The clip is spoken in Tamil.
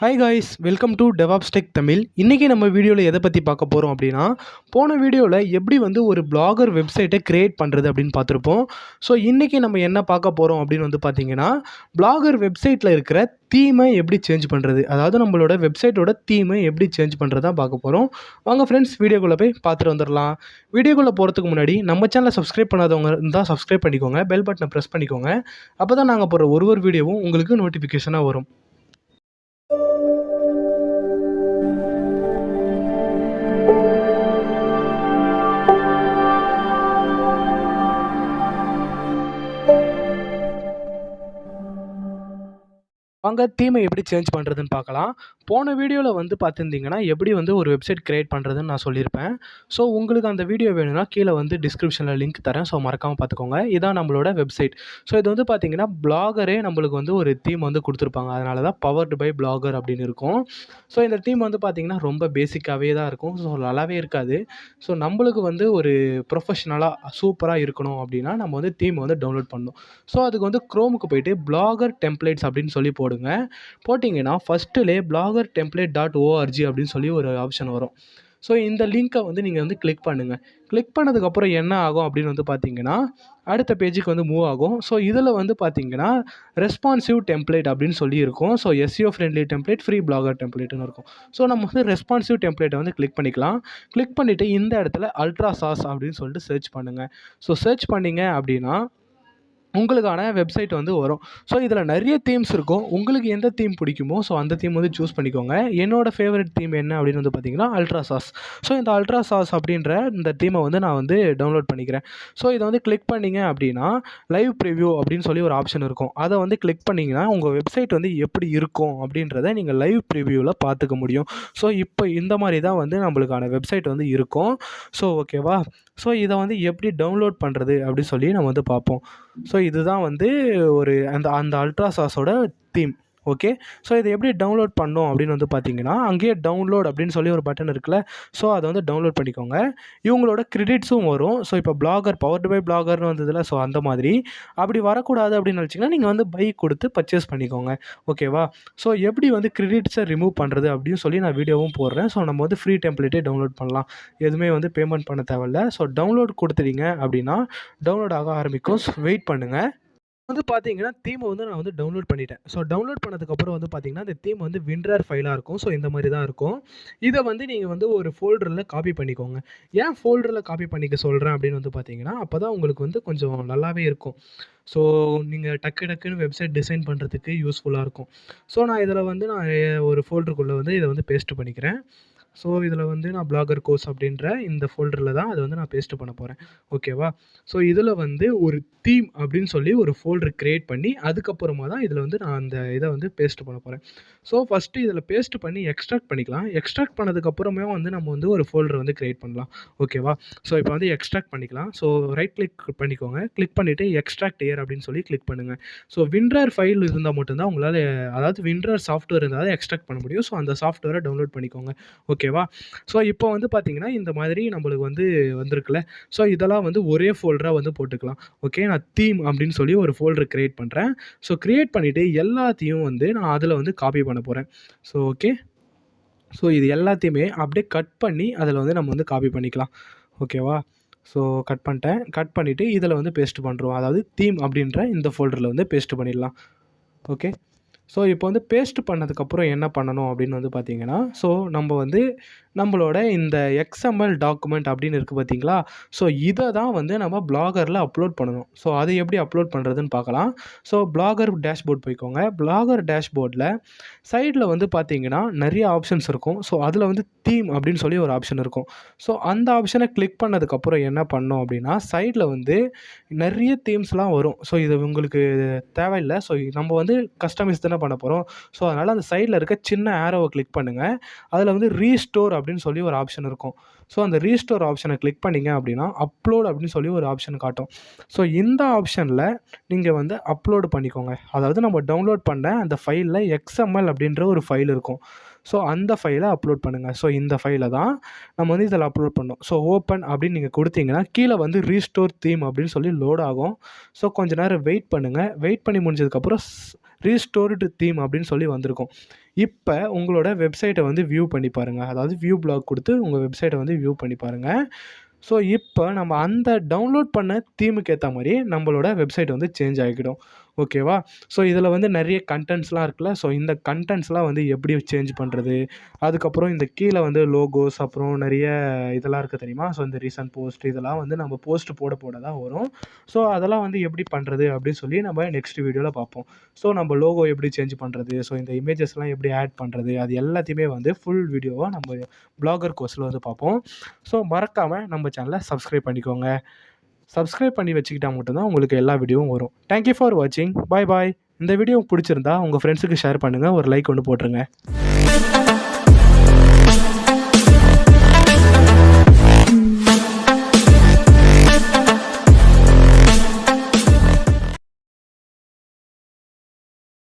Hi guys, welcome to DevOps tech Tamil. இன்றைக்கி நம்ம வீடியோவில் எதை பற்றி பார்க்க போகிறோம் அப்படின்னா, போன வீடியோவில் எப்படி ஒரு பிளாகர் வெப்சைட்டை க்ரியேட் பண்ணுறது அப்படின்னு பார்த்துருப்போம். ஸோ இன்றைக்கி நம்ம என்ன பார்க்க போகிறோம் அப்படின்னு பார்த்தீங்கன்னா, பிளாகர் வெப்சைட்டில் இருக்கிற தீமை எப்படி சேஞ்ச் பண்ணுறது, அதாவது நம்மளோட வெப்சைட்டோட தீமை எப்படி சேஞ்ச் பண்ணுறதான் பார்க்க போகிறோம். வாங்க ஃப்ரெண்ட்ஸ், வீடியோக்குள்ளே போய் பார்த்துட்டு வந்துடலாம். வீடியோக்குள்ளே போகிறதுக்கு முன்னாடி நம்ம சேனலை சப்ஸ்கிரைப் பண்ணாதவங்க இருந்தால் சப்ஸ்கிரைப் பண்ணிக்கோங்க, பெல் பட்டனை ப்ரெஸ் பண்ணிக்கோங்க. அப்போ தான் நாங்கள் போகிற ஒரு வீடியோவும் உங்களுக்கு நோட்டிஃபிகேஷனாக வரும். வாங்க தீமை எப்படி சேஞ்ச் பண்ணுறதுன்னு பார்க்கலாம். போன வீடியோவில் பார்த்துருந்தீங்கன்னா எப்படி ஒரு வெப்சைட் க்ரியேட் பண்ணுறதுன்னு நான் சொல்லியிருப்பேன். ஸோ உங்களுக்கு அந்த வீடியோ வேணும்னா கீழே டிஸ்கிரிப்ஷனில் லிங்க் தரேன். ஸோ மறக்காமல் பார்த்துக்கோங்க. இதான் நம்மளோட வெப்சைட். ஸோ இது பார்த்தீங்கன்னா பிளாகரே நம்மளுக்கு ஒரு தீம் கொடுத்துருப்பாங்க. அதனால தான் பவர்டு பை பிளாகர் அப்படின்னு இருக்கும். ஸோ இந்த தீம் பார்த்தீங்கன்னா ரொம்ப பேசிக்காகவே தான் இருக்கும். ஸோ நல்லாவே இருக்காது. ஸோ நம்மளுக்கு ஒரு ப்ரொஃபஷ்னலாக சூப்பராக இருக்கணும் அப்படின்னா நம்ம தீம் டவுன்லோட் பண்ணணும். ஸோ அதுக்கு க்ரோமுக்கு போயிட்டு பிளாகர் டெம்ப்ளேட்ஸ் அப்படின்னு சொல்லி போடுங்க. போட்டிங்கன்னா ஃபஸ்ட்டுலே bloggertemplate.org அப்படின்னு சொல்லி ஒரு ஆப்ஷன் வரும். ஸோ இந்த லிங்க்கை நீங்கள் கிளிக் பண்ணுங்கள். கிளிக் பண்ணதுக்கப்புறம் என்ன ஆகும் அப்படின்னு பார்த்தீங்கன்னா, அடுத்த பேஜுக்கு மூவ் ஆகும். ஸோ இதில் பார்த்தீங்கன்னா ரெஸ்பான்சிவ் டெம்ப்ளேட் அப்படின்னு சொல்லி இருக்கும். So SEO friendly template, free Blogger டெம்ப்ளேட்னு இருக்கும். ஸோ நம்ம ரெஸ்பான்சிவ் டெம்ப்ளேட்டை கிளிக் பண்ணிக்கலாம். கிளிக் பண்ணிவிட்டு இந்த இடத்துல அல்ட்ரா சாஸ் அப்படின்னு சொல்லிட்டு சர்ச் பண்ணுங்கள். ஸோ சர்ச் பண்ணிங்க அப்படின்னா உங்களுக்கான வெப்சைட் வரும். ஸோ இதில் நிறைய தீம்ஸ் இருக்கும். உங்களுக்கு எந்த தீம் பிடிக்குமோ ஸோ அந்த தீம் சூஸ் பண்ணிக்கோங்க. என்னோடய ஃபேவரட் தீம் என்ன அப்படின்னு பார்த்தீங்கன்னா அல்ட்ரா சாஸ். ஸோ இந்த அல்ட்ரா சாஸ் அப்படின்ற இந்த தீமை நான் டவுன்லோட் பண்ணிக்கிறேன். ஸோ இதை கிளிக் பண்ணிங்க அப்படின்னா லைவ் ப்ரிவ்யூ அப்படின்னு சொல்லி ஒரு ஆப்ஷன் இருக்கும். அதை கிளிக் பண்ணிங்கன்னா உங்கள் வெப்சைட் எப்படி இருக்கும் அப்படின்றத நீங்கள் லைவ் ப்ரிவ்யூவில் பார்த்துக்க முடியும். ஸோ இப்போ இந்த மாதிரி தான் நம்மளுக்கான வெப்சைட் இருக்கும். ஸோ ஓகேவா. ஸோ இதை எப்படி டவுன்லோட் பண்ணுறது அப்படின்னு சொல்லி நம்ம பார்ப்போம். ஸோ இதுதான் ஒரு அந்த அல்ட்ரா சாஸோட தீம். ஓகே. ஸோ இதை எப்படி டவுன்லோட் பண்ணோம் அப்படின்னு பார்த்தீங்கன்னா, அங்கேயே டவுன்லோட் அப்படின்னு சொல்லி ஒரு பட்டன் இருக்குல்ல. ஸோ அதை டவுன்லோட் பண்ணிக்கோங்க. இவங்களோட கிரெடிட்ஸும் வரும். ஸோ இப்போ பிளாகர் பவர்டு பை பிளாகர்னு வந்ததில்ல. ஸோ அந்த மாதிரி அப்படி வரக்கூடாது அப்படின்னு நினச்சிங்கன்னா நீங்கள் பை கொடுத்து பர்ச்சேஸ் பண்ணிக்கோங்க. ஓகேவா. ஸோ எப்படி கிரெடிட்ஸை ரிமூவ் பண்ணுறது அப்படின்னு சொல்லி நான் வீடியோவும் போடுறேன். ஸோ நம்ம ஃப்ரீ டெம்ப்ளேட்டே டவுன்லோட் பண்ணலாம். எதுவுமே பேமெண்ட் பண்ண தேவையில்ல. ஸோ டவுன்லோட் கொடுத்துட்டீங்க அப்படின்னா டவுன்லோட் ஆக ஆரம்பிக்கும். வெயிட் பண்ணுங்கள். பார்த்தீங்கன்னா தீமை நான் டவுன்லோட் பண்ணிட்டேன். ஸோ டவுன்லோட் பண்ணதுக்கப்புறம் பார்த்தீங்கன்னா அந்த தீம் வின்ரர் ஃபைலாக இருக்கும். ஸோ இந்த மாதிரி தான் இருக்கும். இதை நீங்கள் ஒரு ஃபோல்டரில் காப்பி பண்ணிக்கோங்க. ஏன் ஃபோல்டரில் காப்பி பண்ணிக்க சொல்கிறேன் அப்படின்னு பார்த்தீங்கன்னா, அப்போ தான் உங்களுக்கு கொஞ்சம் நல்லாவே இருக்கும். ஸோ நீங்கள் டக்குன்னு வெப்சைட் டிசைன் பண்ணுறதுக்கு யூஸ்ஃபுல்லாக இருக்கும். ஸோ நான் இதில் நான் ஒரு ஃபோல்டருக்குள்ளே இதை பேஸ்ட் பண்ணிக்கிறேன். ஸோ இதில் நான் பிளாகர் கோர்ஸ் அப்படின்ற இந்த ஃபோல்டரில் தான் அதை நான் பேஸ்ட் பண்ண போகிறேன். ஓகேவா. ஸோ இதில் ஒரு தீம் அப்படின்னு சொல்லி ஒரு ஃபோல்டர் க்ரியேட் பண்ணி அதுக்கப்புறமா தான் இதில் நான் அந்த இதை பேஸ்ட் பண்ண போகிறேன். ஸோ ஃபஸ்ட்டு இதில் பேஸ்ட் பண்ணி எக்ஸ்ட்ராக்ட் பண்ணிக்கலாம். எக்ஸ்ட்ராக்ட் பண்ணதுக்கப்புறமே நம்ம ஒரு ஃபோல்டர் க்ரியேட் பண்ணலாம். ஓகேவா. ஸோ இப்போ எக்ஸ்ட்ராக்ட் பண்ணிக்கலாம். ஸோ ரைட் கிளிக் பண்ணிக்கோங்க. கிளிக் பண்ணிவிட்டு எக்ஸ்ட்ராக்ட் ஏர் அப்படின்னு சொல்லி கிளிக் பண்ணுங்கள். ஸோ வின்ரர் ஃபைல் இருந்தால் மட்டும்தான் உங்களால், அதாவது வின்ரர் சாஃப்ட்வேர் இருந்தால் தான் எக்ஸ்ட்ராக்ட் பண்ண முடியும். ஸோ அந்த சாஃப்ட்வேரை டவுன்லோட் பண்ணிக்கோங்க. ஓகேவா. ஸோ இப்போ பார்த்தீங்கன்னா இந்த மாதிரி நம்மளுக்கு வந்திருக்குல்ல. ஸோ இதெல்லாம் ஒரே ஃபோல்டராக போட்டுக்கலாம். ஓகே. நான் தீம் அப்படின்னு சொல்லி ஒரு ஃபோல்டர் க்ரியேட் பண்ணுறேன். ஸோ க்ரியேட் பண்ணிவிட்டு எல்லாத்தையும் நான் அதில் காப்பி பண்ண போகிறேன். So okay. ஸோ இது எல்லாத்தையுமே அப்படியே கட் பண்ணி அதில் நம்ம காப்பி பண்ணிக்கலாம். ஓகேவா. ஸோ கட் பண்ணிட்டேன். கட் பண்ணிவிட்டு இதில் பேஸ்ட் பண்ணுறோம். அதாவது தீம் அப்படின்ற இந்த ஃபோல்டரில் பேஸ்ட் பண்ணிடலாம். ஓகே. ஸோ இப்போ பேஸ்ட் பண்ணதுக்கப்புறம் என்ன பண்ணணும் அப்படின்னு பார்த்தீங்கன்னா, ஸோ நம்ம நம்மளோட இந்த XML டாக்குமெண்ட் அப்படின்னு இருக்குது பார்த்தீங்களா. ஸோ இதை தான் நம்ம பிளாகரில் அப்லோட் பண்ணணும். ஸோ அதை எப்படி அப்லோட் பண்ணுறதுன்னு பார்க்கலாம். ஸோ பிளாகர் டேஷ்போர்ட் போய்க்கோங்க. பிளாகர் டேஷ்போர்டில் சைடில் பார்த்தீங்கன்னா நிறைய ஆப்ஷன்ஸ் இருக்கும். ஸோ அதில் தீம் அப்படின்னு சொல்லி ஒரு ஆப்ஷன் இருக்கும். ஸோ அந்த ஆப்ஷனை கிளிக் பண்ணதுக்கப்புறம் என்ன பண்ணோம் அப்படின்னா, சைடில் நிறைய தீம்ஸ்லாம் வரும். ஸோ இது உங்களுக்கு தேவையில்லை. ஸோ நம்ம கஸ்டமைஸ் தானே பண்ண போகிறோம். ஸோ அதனால் அந்த சைடில் இருக்க சின்ன ஆரோவை கிளிக் பண்ணுங்கள். அதில் ரீஸ்டோர் அப்படின்னு சொல்லி ஒரு ஆப்ஷன் இருக்கும். ஸோ அந்த ரீஸ்டோர் ஆப்ஷனை கிளிக் பண்ணிங்க அப்படின்னா அப்லோட் அப்படின்னு சொல்லி ஒரு ஆப்ஷன் காட்டும். ஸோ இந்த ஆப்ஷனில் நீங்கள் அப்லோடு பண்ணிக்கோங்க. அதாவது நம்ம டவுன்லோட் பண்ண அந்த ஃபைலில் XML அப்படின்ற ஒரு ஃபைல் இருக்கும். ஸோ அந்த ஃபைலை அப்லோட் பண்ணுங்கள். ஸோ இந்த ஃபைலை தான் நம்ம இதில் அப்லோட் பண்ணோம். ஸோ ஓப்பன் அப்படின்னு நீங்கள் கொடுத்தீங்கன்னா கீழே ரீஸ்டோர் தீம் அப்படின்னு சொல்லி லோட் ஆகும். ஸோ கொஞ்சம் நேரம் வெயிட் பண்ணுங்கள். வெயிட் பண்ணி முடிஞ்சதுக்கப்புறம் ரீஸ்டோர்டு தீம் அப்படின்னு சொல்லி வந்திருக்கும். இப்போ உங்களோட வெப்சைட்டை வந்து வியூ பண்ணி பாருங்கள். அதாவது வியூ பிளாக் கொடுத்து உங்கள் வெப்சைட்டை வந்து வியூ பண்ணி பாருங்கள். ஸோ இப்போ நம்ம அந்த டவுன்லோட் பண்ண தீமுக்கு ஏற்ற மாதிரி நம்மளோட வெப்சைட் வந்து சேஞ்ச் ஆகிடும். ஓகேவா? ஸோ இதில் வந்து நிறைய கண்டென்ட்ஸ்லாம் இருக்குல்ல. ஸோ இந்த கண்டென்ட்ஸ்லாம் வந்து எப்படி சேஞ்ச் பண்ணுறது, அதுக்கப்புறம் இந்த கீழே வந்து லோகோஸ், அப்புறம் நிறைய இதெல்லாம் இருக்குது தெரியுமா? ஸோ இந்த ரீசன்ட் போஸ்ட் இதெல்லாம் வந்து நம்ம போஸ்ட் போட போட தான் வரும். ஸோ அதெல்லாம் வந்து எப்படி பண்ணுறது அப்படின்னு சொல்லி நம்ம நெக்ஸ்ட் வீடியோவில் பார்ப்போம். ஸோ நம்ம லோகோ எப்படி சேஞ்ச் பண்ணுறது, ஸோ இந்த இமேஜஸ்லாம் எப்படி ஆட் பண்ணுறது, அது எல்லாத்தையுமே வந்து ஃபுல் வீடியோவாக நம்ம பிளாகர் கோர்ஸில் வந்து பார்ப்போம். ஸோ மறக்காமல் நம்ம சேனலை சப்ஸ்கிரைப் பண்ணிக்கோங்க. சப்ஸ்கிரைப் பண்ணி வச்சுக்கிட்டா மட்டும்தான் உங்களுக்கு எல்லா வீடியோவும் வரும். தேங்க்யூ ஃபார் வாட்சிங். பாய் பாய். இந்த வீடியோ பிடிச்சிருந்தா உங்கள் ஃப்ரெண்ட்ஸுக்கு ஷேர் பண்ணுங்கள். ஒரு லைக் ஒன்று போட்டுருங்க.